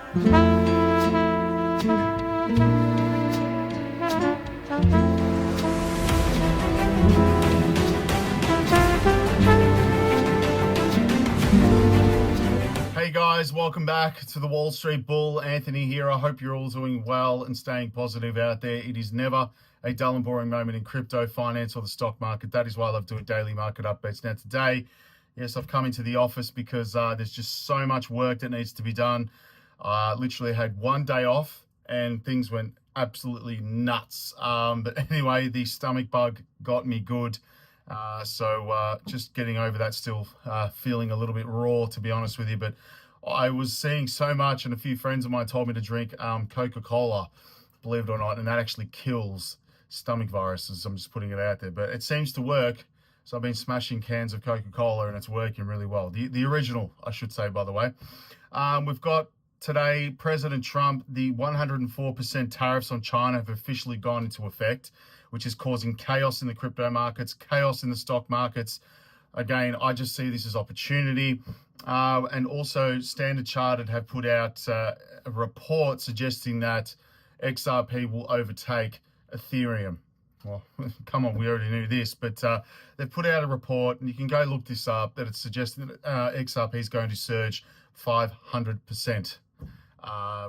Hey guys, welcome back to the Wall Street Bull. Anthony here. I hope you're all doing well and staying positive out there. It is never a dull and boring moment in crypto, finance, or the stock market. That is why I love doing daily market updates. Now today, yes, I've come into the office because there's just so much work that needs to be done. Literally had one day off and things went absolutely nuts. But anyway, the stomach bug got me good. So just getting over that, still feeling a little bit raw, to be honest with you. But I was seeing so much, and a few friends of mine told me to drink Coca-Cola, believe it or not, and that actually kills stomach viruses. I'm just putting it out there, but it seems to work. So I've been smashing cans of Coca-Cola and it's working really well. The original, I should say, by the way. We've got today President Trump. The 104% tariffs on China have officially gone into effect, which is causing chaos in the crypto markets, chaos in the stock markets. Again, I just see this as opportunity. And also Standard Chartered have put out a report suggesting that XRP will overtake Ethereum. Well, come on, we already knew this, but they've put out a report, and you can go look this up, that it's suggesting that XRP is going to surge 500%,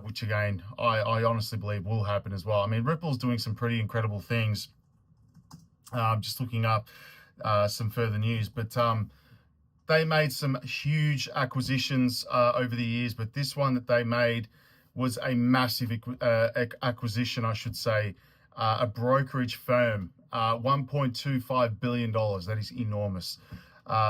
which again, I honestly believe will happen as well. I mean, Ripple's doing some pretty incredible things. Just looking up some further news, but they made some huge acquisitions over the years, but this one that they made was a massive acquisition, I should say. A brokerage firm, $1.25 billion. That is enormous.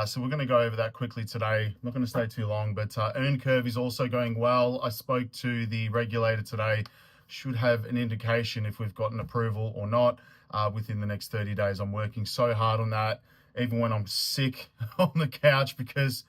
So we're going to go over that quickly today. I'm not going to stay too long, but EarnCurve is also going well. I spoke to the regulator today. Should have an indication if we've gotten approval or not within the next 30 days. I'm working so hard on that, even when I'm sick on the couch, because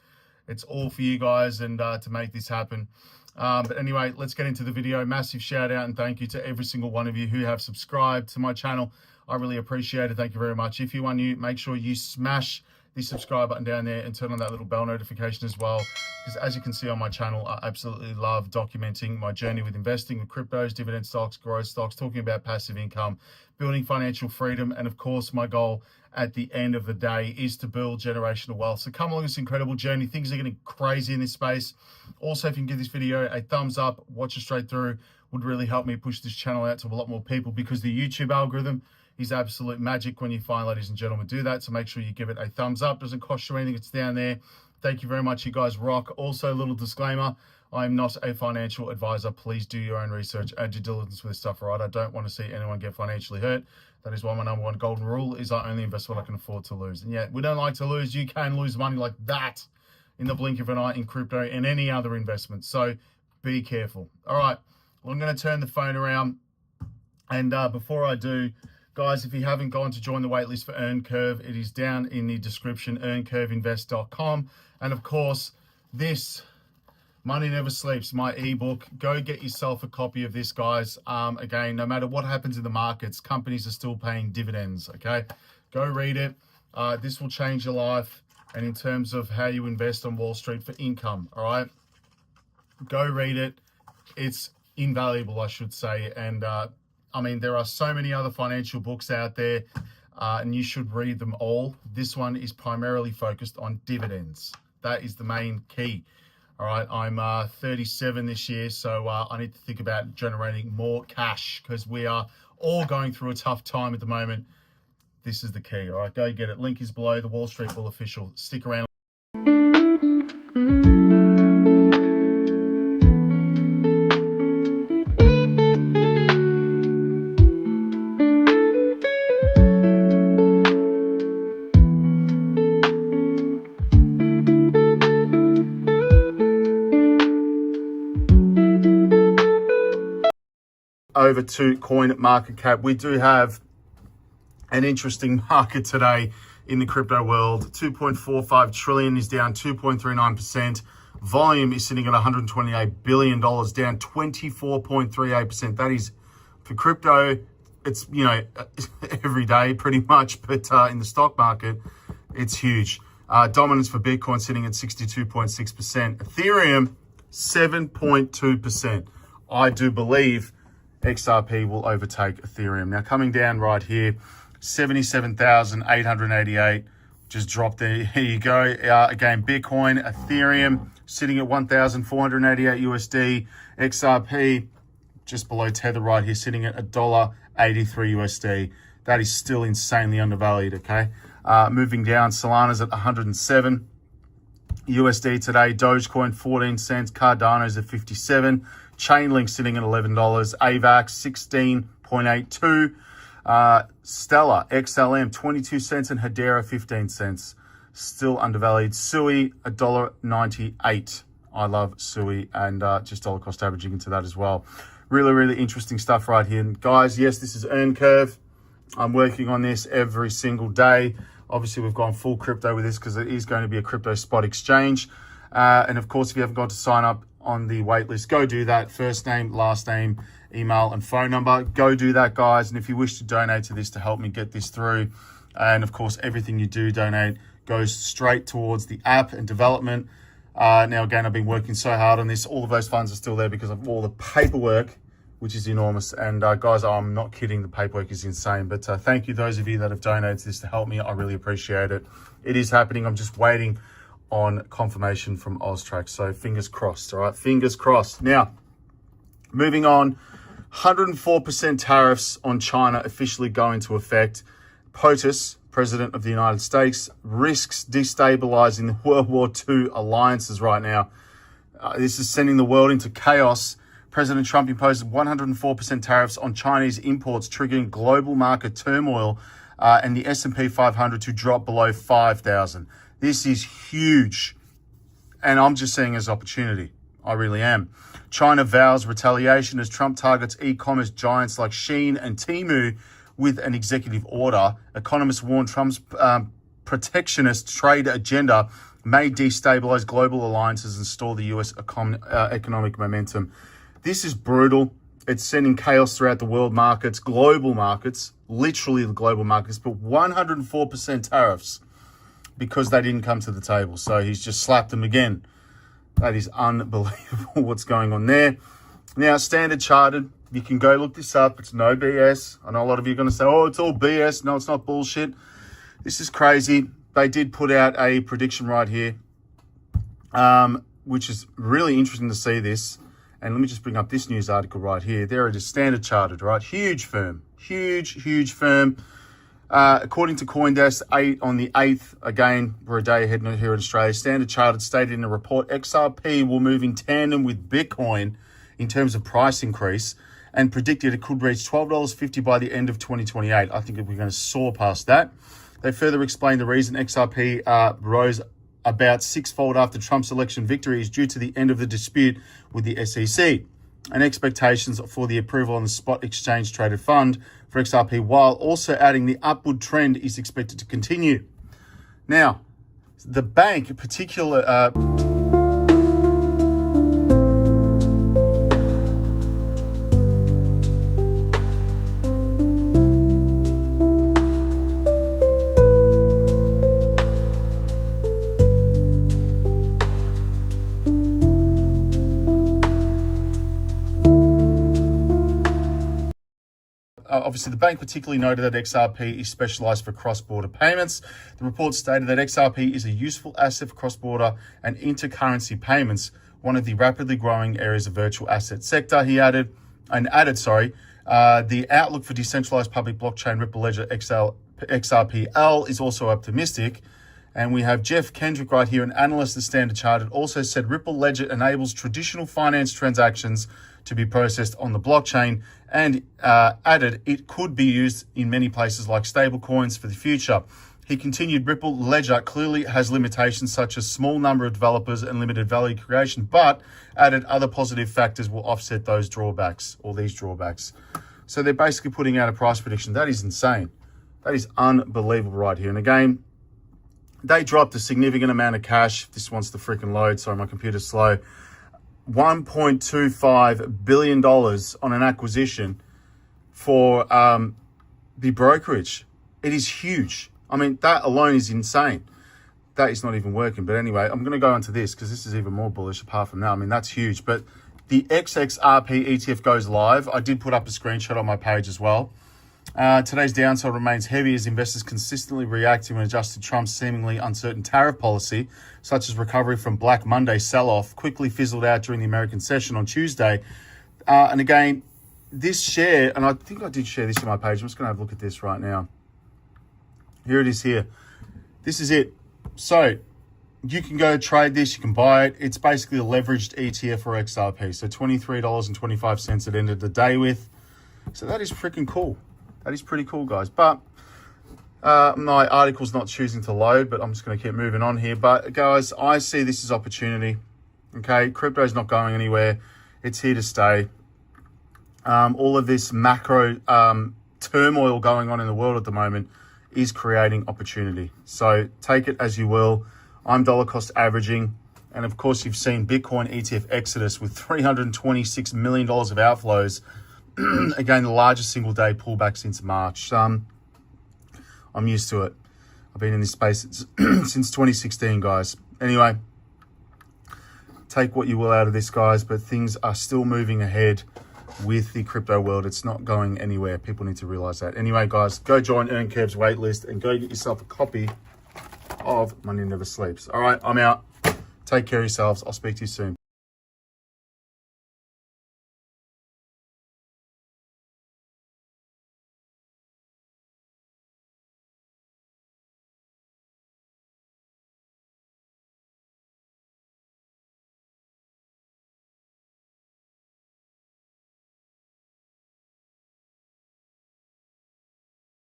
it's all for you guys and to make this happen. But anyway, let's get into the video. Massive shout out and thank you to every single one of you who have subscribed to my channel. I really appreciate it. Thank you very much. If you are new, make sure you smash the subscribe button down there and turn on that little bell notification as well. Because as you can see on my channel, I absolutely love documenting my journey with investing with cryptos, dividend stocks, growth stocks, talking about passive income, building financial freedom. And of course, my goal at the end of the day is to build generational wealth. So come along this incredible journey. Things are getting crazy in this space. Also, if you can give this video a thumbs up, watch it straight through, would really help me push this channel out to a lot more people, because the YouTube algorithm is absolute magic when you find, ladies and gentlemen, do that. So make sure you give it a thumbs up. Doesn't cost you anything. It's down there. Thank you very much. You guys rock. Also, a little disclaimer. I'm not a financial advisor. Please do your own research, add due diligence with this stuff, all right? I don't want to see anyone get financially hurt. That is why my number one golden rule is I only invest what I can afford to lose. And yeah, we don't like to lose. You can lose money like that in the blink of an eye in crypto and any other investment. So be careful. All right, well, I'm going to turn the phone around. And before I do, guys, if you haven't gone to join the waitlist for EarnCurve, it is down in the description, earncurveinvest.com. And of course, this Money Never Sleeps, my ebook. Go get yourself a copy of this, guys. Again, no matter what happens in the markets, companies are still paying dividends, okay? Go read it. This will change your life, and in terms of how you invest on Wall Street for income, all right? Go read it. It's invaluable, I should say. And I mean, there are so many other financial books out there, and you should read them all. This one is primarily focused on dividends. That is the main key. All right, I'm 37 this year, so I need to think about generating more cash, because we are all going through a tough time at the moment. This is the key. All right, go get it. Link is below, the Wall Street Bull official. Stick around. Over to coin market cap. We do have an interesting market today in the crypto world. 2.45 trillion is down 2.39%. Volume is sitting at $128 billion, down 24.38%. That is, for crypto, it's, you know, every day pretty much, but in the stock market, it's huge. Dominance for Bitcoin sitting at 62.6%. Ethereum 7.2%. I do believe XRP will overtake Ethereum. Now coming down right here, 77,888, just dropped there. Here you go. Again, Bitcoin, Ethereum sitting at 1,488 USD. XRP just below Tether right here, sitting at $1.83 USD. That is still insanely undervalued, okay? Moving down, Solana's at 107 USD today. Dogecoin, 14 cents. Cardano's at 57. Chainlink sitting at $11. AVAX, 16.82. Stellar, XLM, 22 cents. And Hedera, 15 cents. Still undervalued. Sui, $1.98. I love Sui, and just dollar cost averaging into that as well. Really, really interesting stuff right here. And guys, yes, this is Earn Curve. I'm working on this every single day. Obviously, we've gone full crypto with this because it is going to be a crypto spot exchange. And of course, if you haven't got to sign up on the waitlist, go do that. First name, last name, email, and phone number. Go do that, guys. And if you wish to donate to this to help me get this through, and of course, everything you do donate goes straight towards the app and development. Now, again, I've been working so hard on this. All of those funds are still there because of all the paperwork, which is enormous. And guys, I'm not kidding. The paperwork is insane. But thank you, those of you that have donated this to help me. I really appreciate it. It is happening. I'm just waiting on confirmation from Austrac. So fingers crossed, all right? Fingers crossed. Now, moving on, 104% tariffs on China officially go into effect. POTUS, President of the United States, risks destabilizing the World War II alliances right now. This is sending the world into chaos. President Trump imposed 104% tariffs on Chinese imports, triggering global market turmoil and the S&P 500 to drop below 5,000. This is huge, and I'm just seeing it as opportunity. I really am. China vows retaliation as Trump targets e-commerce giants like Shein and Temu with an executive order. Economists warn Trump's protectionist trade agenda may destabilize global alliances and stall the U.S. economic momentum. This is brutal. It's sending chaos throughout the world markets, global markets, literally the global markets, but 104% tariffs because they didn't come to the table. So he's just slapped them again. That is unbelievable what's going on there. Now, Standard Chartered, you can go look this up. It's no BS. I know a lot of you are going to say, oh, it's all BS. No, it's not bullshit. This is crazy. They did put out a prediction right here, which is really interesting to see this. And let me just bring up this news article right here. There it is, Standard Chartered, right? Huge firm. Huge firm. According to CoinDesk, on the 8th, again, we're a day ahead here in Australia, Standard Chartered stated in a report, XRP will move in tandem with Bitcoin in terms of price increase, and predicted it could reach $12.50 by the end of 2028. I think we're going to soar past that. They further explained the reason XRP rose about sixfold after Trump's election victory is due to the end of the dispute with the SEC and expectations for the approval on the spot exchange traded fund for XRP, while also adding the upward trend is expected to continue. Now, the bank in particular... Obviously, the bank particularly noted that XRP is specialized for cross-border payments. The report stated that XRP is a useful asset for cross-border and intercurrency payments, one of the rapidly growing areas of virtual asset sector. He added, the outlook for decentralized public blockchain Ripple Ledger XRPL is also optimistic. And we have Jeff Kendrick right here, an analyst at Standard Chartered, also said Ripple Ledger enables traditional finance transactions to be processed on the blockchain, and added it could be used in many places like stablecoins for the future. He continued, Ripple Ledger clearly has limitations such as small number of developers and limited value creation, but added other positive factors will offset those drawbacks, or these drawbacks. So they're basically putting out a price prediction. That is insane. That is unbelievable right here. And again, they dropped a significant amount of cash. This wants to freaking load. Sorry, my computer's slow. $1.25 billion on an acquisition for the brokerage. It is huge. I mean, that alone is insane. that is not even working. But anyway, I'm going to go into this because this is even more bullish apart from that. I mean, that's huge. But the XXRP ETF goes live. I did put up a screenshot on my page as well. Today's downside remains heavy as investors consistently react to and adjust to Trump's seemingly uncertain tariff policy, such as recovery from Black Monday sell-off, quickly fizzled out during the American session on Tuesday. And again, this share, and I think I did share this on my page. I'm just going to have a look at this right now. Here it is here. This is it. So you can go trade this, you can buy it. It's basically a leveraged ETF for XRP. So $23.25 it ended the day with. So that is freaking cool. That is pretty cool, guys. But my article's not choosing to load, but I'm just going to keep moving on here. But guys, I see this as opportunity. Okay, crypto's not going anywhere. It's here to stay. All of this macro turmoil going on in the world at the moment is creating opportunity. So take it as you will. I'm dollar cost averaging. And of course, you've seen Bitcoin ETF exodus with $326 million of outflows. Again, the largest single day pullback since March. I'm used to it. I've been in this space since 2016, guys. Anyway, take what you will out of this, guys, but things are still moving ahead with the crypto world. It's not going anywhere. People need to realize that. Anyway, guys, go join Earn Kev's waitlist and go get yourself a copy of Money Never Sleeps. All right, I'm out. Take care of yourselves. I'll speak to you soon.